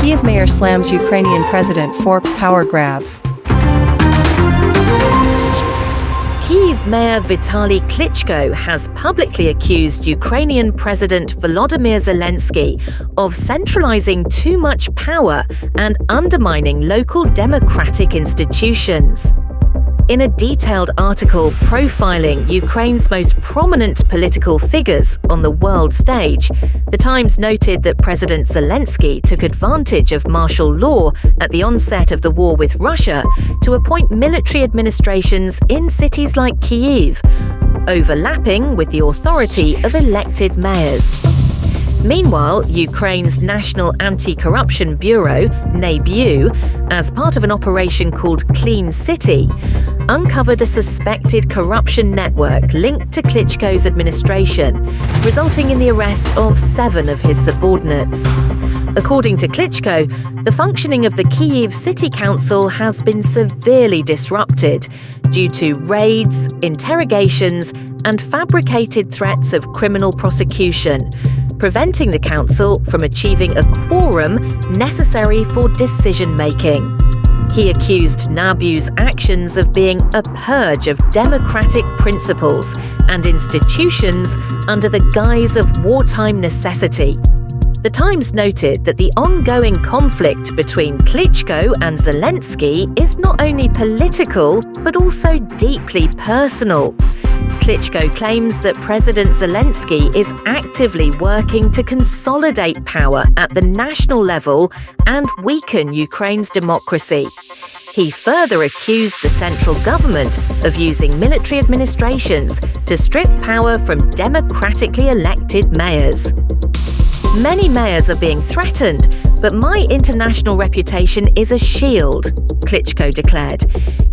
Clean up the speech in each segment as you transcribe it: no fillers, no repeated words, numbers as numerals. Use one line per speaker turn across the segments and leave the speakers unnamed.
Kyiv mayor slams Ukrainian president for power grab.
Kyiv Mayor Vitali Klitschko has publicly accused Ukrainian President Volodymyr Zelensky of centralizing too much power and undermining local democratic institutions. In a detailed article profiling Ukraine's most prominent political figures on the world stage, The Times noted that President Zelensky took advantage of martial law at the onset of the war with Russia to appoint military administrations in cities like Kyiv, overlapping with the authority of elected mayors. Meanwhile, Ukraine's National Anti-Corruption Bureau, NABU, as part of an operation called Clean City, uncovered a suspected corruption network linked to Klitschko's administration, resulting in the arrest of 7 of his subordinates. According to Klitschko, the functioning of the Kyiv City Council has been severely disrupted due to raids, interrogations, and fabricated threats of criminal prosecution, preventing the council from achieving a quorum necessary for decision-making. He accused NABU's actions of being a purge of democratic principles and institutions under the guise of wartime necessity. The Times noted that the ongoing conflict between Klitschko and Zelensky is not only political, but also deeply personal. Klitschko claims that President Zelensky is actively working to consolidate power at the national level and weaken Ukraine's democracy. He further accused the central government of using military administrations to strip power from democratically elected mayors. Many mayors are being threatened, but my international reputation is a shield, Klitschko declared.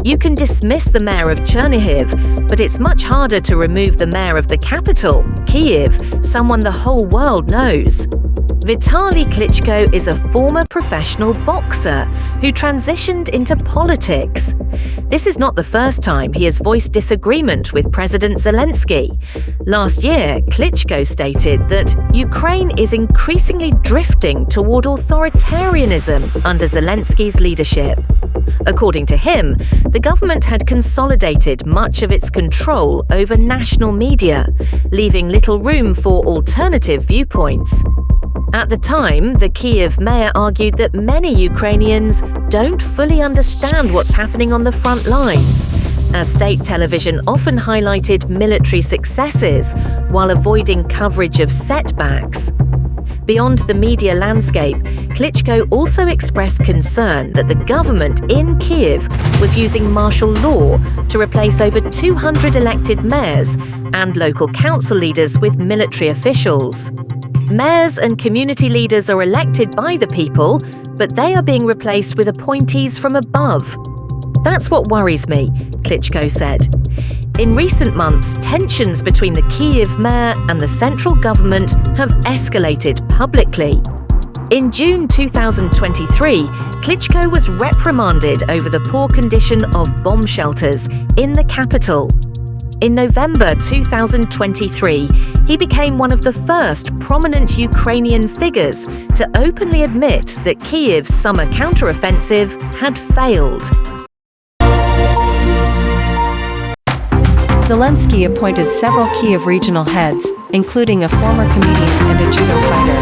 You can dismiss the mayor of Chernihiv, but it's much harder to remove the mayor of the capital, Kyiv, someone the whole world knows. Vitali Klitschko is a former professional boxer who transitioned into politics. This is not the first time he has voiced disagreement with President Zelensky. Last year, Klitschko stated that Ukraine is increasingly drifting toward authoritarianism under Zelensky's leadership. According to him, the government had consolidated much of its control over national media, leaving little room for alternative viewpoints. At the time, the Kyiv mayor argued that many Ukrainians don't fully understand what's happening on the front lines, as state television often highlighted military successes while avoiding coverage of setbacks. Beyond the media landscape, Klitschko also expressed concern that the government in Kyiv was using martial law to replace over 200 elected mayors and local council leaders with military officials. Mayors and community leaders are elected by the people, but they are being replaced with appointees from above. That's what worries me, Klitschko said. In recent months, tensions between the Kyiv mayor and the central government have escalated publicly. In June 2023, Klitschko was reprimanded over the poor condition of bomb shelters in the capital. In November 2023, he became one of the first prominent Ukrainian figures to openly admit that Kyiv's summer counteroffensive had failed.
Zelensky appointed several Kyiv regional heads, including a former comedian and a judo fighter.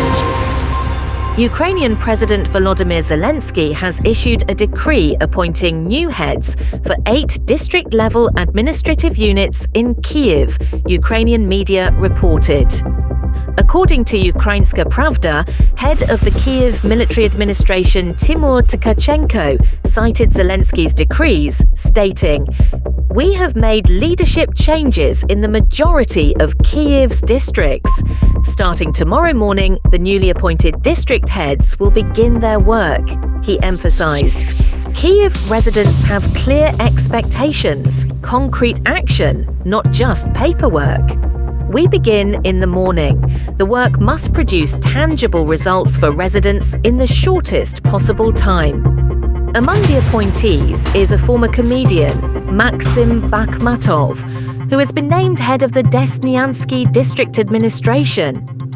Ukrainian President Volodymyr Zelensky has issued a decree appointing new heads for 8 district-level administrative units in Kyiv, Ukrainian media reported. According to Ukrainska Pravda, head of the Kyiv military administration Timur Tkachenko cited Zelensky's decrees, stating, "We have made leadership changes in the majority of Kyiv's districts. Starting tomorrow morning, the newly appointed district heads will begin their work," he emphasized. Kyiv residents have clear expectations, concrete action, not just paperwork. We begin in the morning. The work must produce tangible results for residents in the shortest possible time. Among the appointees is a former comedian, Maxim Bakhmatov, who has been named head of the Desnyansky district administration.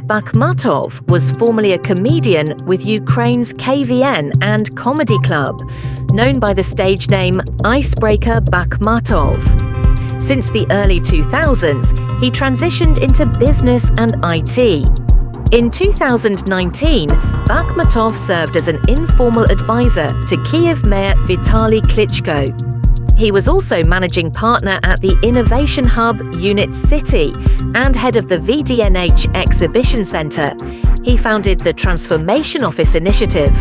Bakhmatov was formerly a comedian with Ukraine's KVN and comedy club, known by the stage name Icebreaker Bakhmatov. Since the early 2000s, he transitioned into business and IT. In 2019, Bakhmatov served as an informal advisor to Kyiv Mayor Vitali Klitschko. He was also managing partner at the Innovation Hub Unit City and head of the VDNH Exhibition Centre. He founded the Transformation Office Initiative.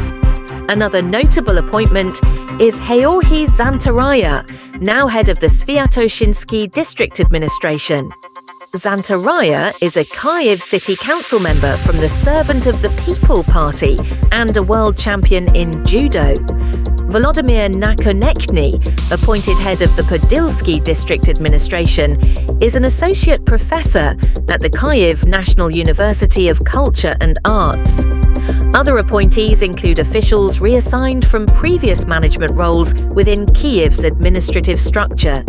Another notable appointment is Georgy Zantaraya, now head of the Sviatoshinsky District Administration. Zantaraya is a Kyiv City Council member from the Servant of the People Party and a world champion in judo. Volodymyr Nakonechny, appointed head of the Podilsky District Administration, is an associate professor at the Kyiv National University of Culture and Arts. Other appointees include officials reassigned from previous management roles within Kyiv's administrative structure.